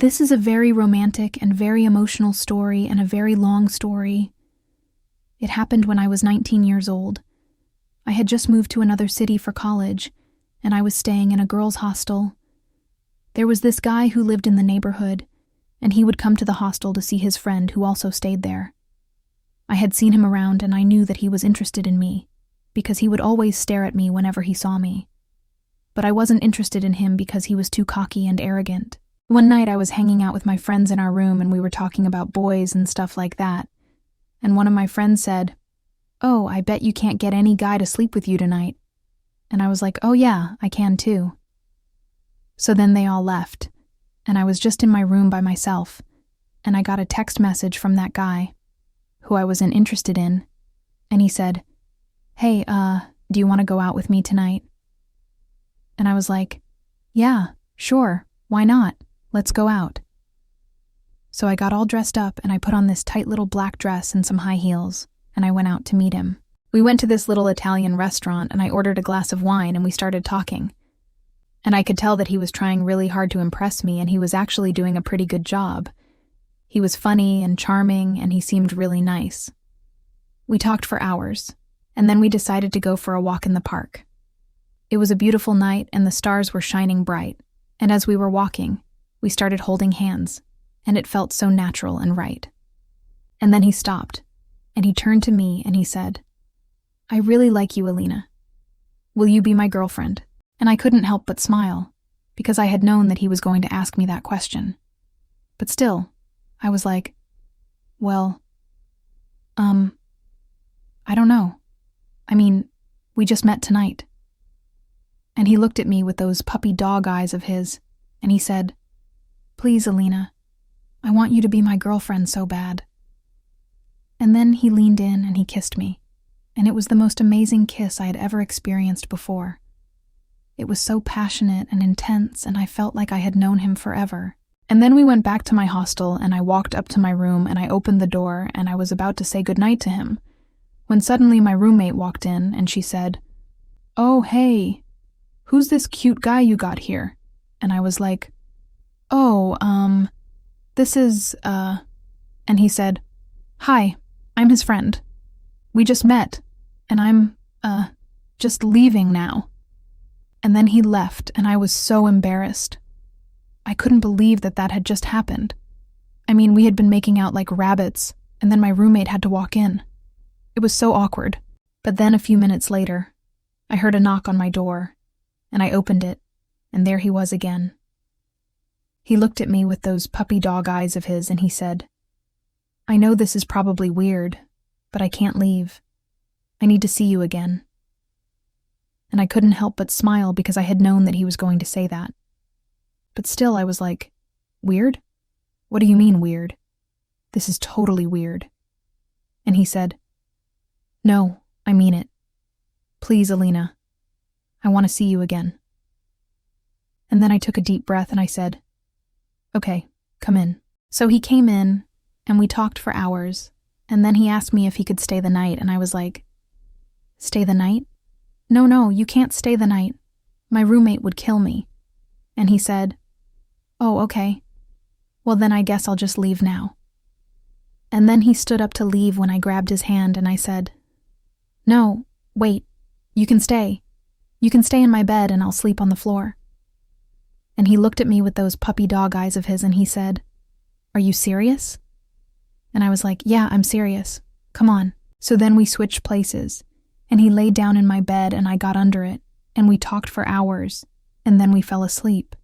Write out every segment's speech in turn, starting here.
This is a very romantic and very emotional story and a very long story. It happened when I was 19 years old. I had just moved to another city for college, and I was staying in a girls' hostel. There was this guy who lived in the neighborhood, and he would come to the hostel to see his friend who also stayed there. I had seen him around and I knew that he was interested in me, because he would always stare at me whenever he saw me. But I wasn't interested in him because he was too cocky and arrogant. One night I was hanging out with my friends in our room and we were talking about boys and stuff like that. And one of my friends said, "Oh, I bet you can't get any guy to sleep with you tonight." And I was like, "Oh yeah, I can too." So then they all left, and I was just in my room by myself, and I got a text message from that guy, who I wasn't interested in, and he said, "Hey, do you want to go out with me tonight?" And I was like, "Yeah, sure, why not? Let's go out." So I got all dressed up and I put on this tight little black dress and some high heels, and I went out to meet him. We went to this little Italian restaurant and I ordered a glass of wine and we started talking. And I could tell that he was trying really hard to impress me and he was actually doing a pretty good job. He was funny and charming and he seemed really nice. We talked for hours, and then we decided to go for a walk in the park. It was a beautiful night and the stars were shining bright, and as we were walking, we started holding hands, and it felt so natural and right. And then he stopped, and he turned to me and he said, "I really like you, Alina. Will you be my girlfriend?" And I couldn't help but smile, because I had known that he was going to ask me that question. But still, I was like, well, I don't know. I mean, we just met tonight. And he looked at me with those puppy dog eyes of his, and he said, "Please, Alina, I want you to be my girlfriend so bad." And then he leaned in and he kissed me, and it was the most amazing kiss I had ever experienced before. It was so passionate and intense, and I felt like I had known him forever. And then we went back to my hostel, and I walked up to my room, and I opened the door, and I was about to say goodnight to him, when suddenly my roommate walked in, and she said, "Oh, hey, who's this cute guy you got here?" And I was like, "Oh, this is, And he said, "Hi, I'm his friend. We just met, and I'm, just leaving now." And then he left, and I was so embarrassed. I couldn't believe that that had just happened. I mean, we had been making out like rabbits, and then my roommate had to walk in. It was so awkward. But then a few minutes later, I heard a knock on my door, and I opened it, and there he was again. He looked at me with those puppy dog eyes of his, and he said, "I know this is probably weird, but I can't leave. I need to see you again." And I couldn't help but smile because I had known that he was going to say that. But still I was like, "Weird? What do you mean weird? This is totally weird." And he said, "No, I mean it. Please, Alina, I want to see you again." And then I took a deep breath and I said, "Okay, come in." So he came in, and we talked for hours, and then he asked me if he could stay the night, and I was like, "Stay the night? No, you can't stay the night. My roommate would kill me." And he said, "Oh, okay. Well, then I guess I'll just leave now." And then he stood up to leave when I grabbed his hand and I said, "No, wait, you can stay. You can stay in my bed and I'll sleep on the floor." And he looked at me with those puppy dog eyes of his and he said, "Are you serious?" And I was like, "Yeah, I'm serious. Come on." So then we switched places, and he laid down in my bed and I got under it, and we talked for hours, and then we fell asleep.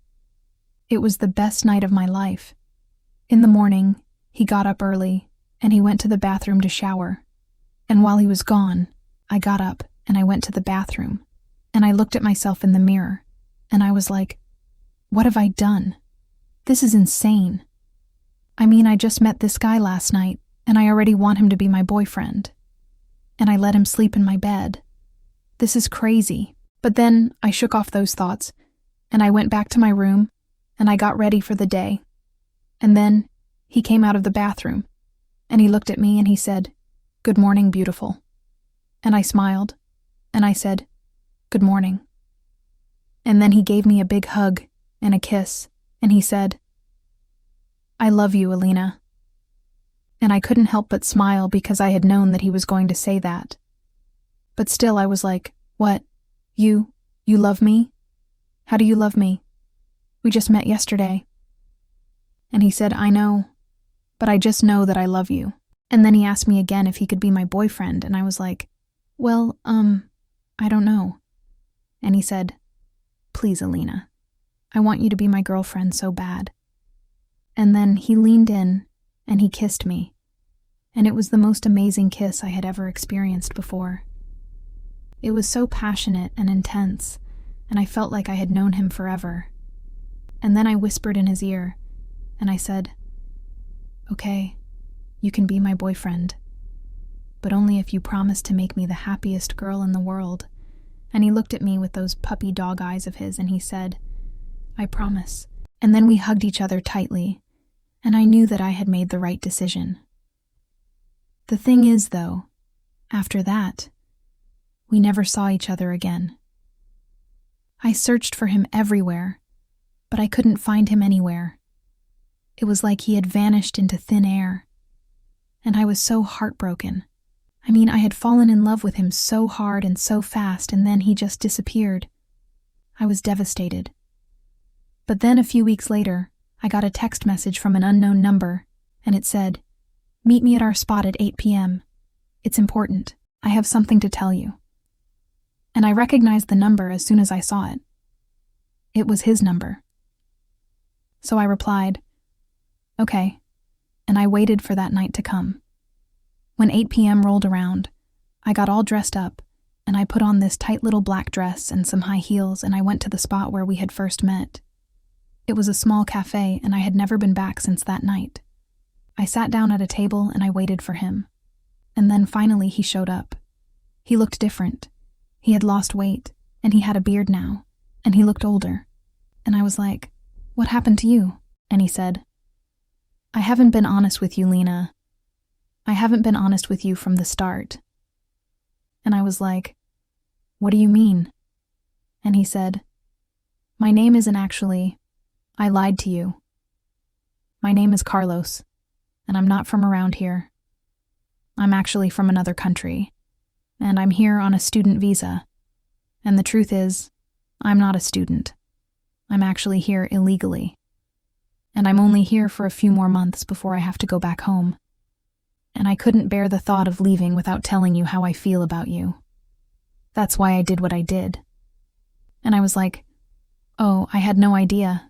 It was the best night of my life. In the morning, he got up early, and he went to the bathroom to shower. And while he was gone, I got up and I went to the bathroom, and I looked at myself in the mirror, and I was like, what have I done? This is insane. I mean, I just met this guy last night, and I already want him to be my boyfriend. And I let him sleep in my bed. This is crazy. But then I shook off those thoughts, and I went back to my room, and I got ready for the day. And then he came out of the bathroom, and he looked at me and he said, "Good morning, beautiful." And I smiled, and I said, "Good morning." And then he gave me a big hug and a kiss, and he said, I love you, Alina. And I couldn't help but smile because I had known that he was going to say that. But still I was like, what? You love me? How do you love me? We just met yesterday. And he said, I know, but I just know that I love you. And then he asked me again if he could be my boyfriend, and I was like, well, I don't know. And he said, please, Alina, I want you to be my girlfriend so bad. And then he leaned in and he kissed me, and it was the most amazing kiss I had ever experienced before. It was so passionate and intense, and I felt like I had known him forever. And then I whispered in his ear, and I said, okay, you can be my boyfriend, but only if you promise to make me the happiest girl in the world. And he looked at me with those puppy dog eyes of his, and he said, I promise. And then we hugged each other tightly, and I knew that I had made the right decision. The thing is, though, after that, we never saw each other again. I searched for him everywhere, but I couldn't find him anywhere. It was like he had vanished into thin air, and I was so heartbroken. I mean, I had fallen in love with him so hard and so fast, and then he just disappeared. I was devastated. But then a few weeks later, I got a text message from an unknown number, and it said, meet me at our spot at 8 p.m. It's important. I have something to tell you. And I recognized the number as soon as I saw it. It was his number. So I replied, okay, and I waited for that night to come. When 8 p.m. rolled around, I got all dressed up, and I put on this tight little black dress and some high heels, and I went to the spot where we had first met. It was a small cafe, and I had never been back since that night. I sat down at a table and I waited for him. And then finally he showed up. He looked different. He had lost weight, and he had a beard now, and he looked older. And I was like, what happened to you? And he said, I haven't been honest with you, Lena. I haven't been honest with you from the start. And I was like, what do you mean? And he said, my name isn't actually, I lied to you. My name is Carlos, and I'm not from around here. I'm actually from another country, and I'm here on a student visa. And the truth is, I'm not a student. I'm actually here illegally. And I'm only here for a few more months before I have to go back home. And I couldn't bear the thought of leaving without telling you how I feel about you. That's why I did what I did. And I was like, oh, I had no idea.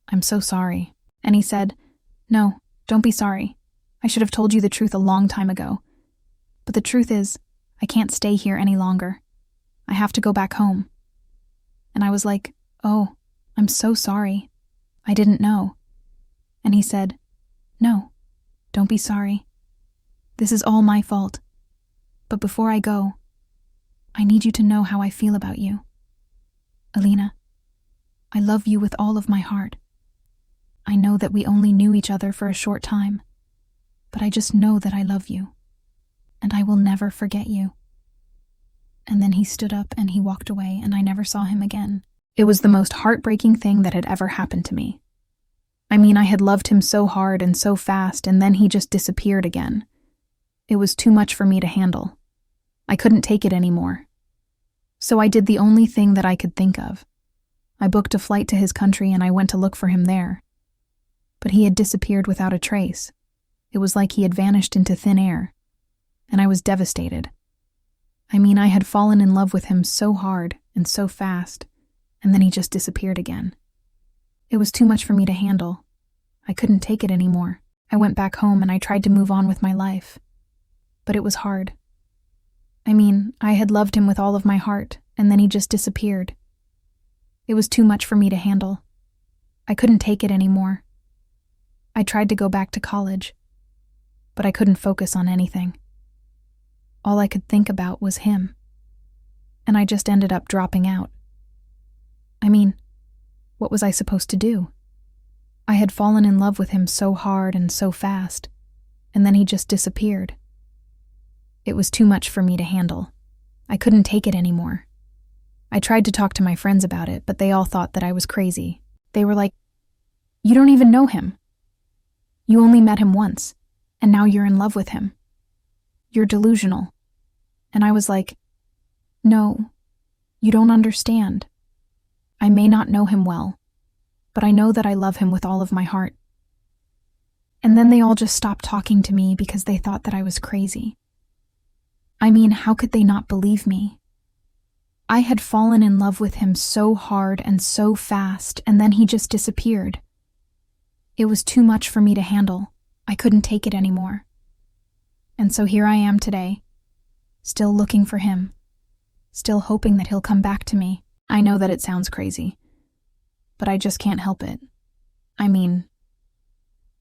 I'm so sorry. And he said, no, don't be sorry. I should have told you the truth a long time ago. But the truth is, I can't stay here any longer. I have to go back home. And I was like, oh, I'm so sorry. I didn't know. And he said, no, don't be sorry. This is all my fault. But before I go, I need you to know how I feel about you. Alina, I love you with all of my heart. I know that we only knew each other for a short time, but I just know that I love you, and I will never forget you. And then he stood up and he walked away, and I never saw him again. It was the most heartbreaking thing that had ever happened to me. I mean, I had loved him so hard and so fast, and then he just disappeared again. It was too much for me to handle. I couldn't take it anymore. So I did the only thing that I could think of. I booked a flight to his country and I went to look for him there. But he had disappeared without a trace. It was like he had vanished into thin air. And I was devastated. I mean, I had fallen in love with him so hard and so fast, and then he just disappeared again. It was too much for me to handle. I couldn't take it anymore. I went back home and I tried to move on with my life. But it was hard. I mean, I had loved him with all of my heart, and then he just disappeared. It was too much for me to handle. I couldn't take it anymore. I tried to go back to college, but I couldn't focus on anything. All I could think about was him, and I just ended up dropping out. I mean, what was I supposed to do? I had fallen in love with him so hard and so fast, and then he just disappeared. It was too much for me to handle. I couldn't take it anymore. I tried to talk to my friends about it, but they all thought that I was crazy. They were like, "You don't even know him." You only met him once, and now you're in love with him. You're delusional." And I was like, "No, you don't understand. I may not know him well, but I know that I love him with all of my heart." And then they all just stopped talking to me because they thought that I was crazy. I mean, how could they not believe me? I had fallen in love with him so hard and so fast, and then he just disappeared. It was too much for me to handle. I couldn't take it anymore. And so here I am today, still looking for him, still hoping that he'll come back to me. I know that it sounds crazy, but I just can't help it. I mean,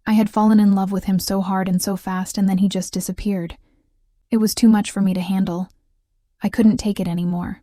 I had fallen in love with him so hard and so fast, and then he just disappeared. It was too much for me to handle. I couldn't take it anymore.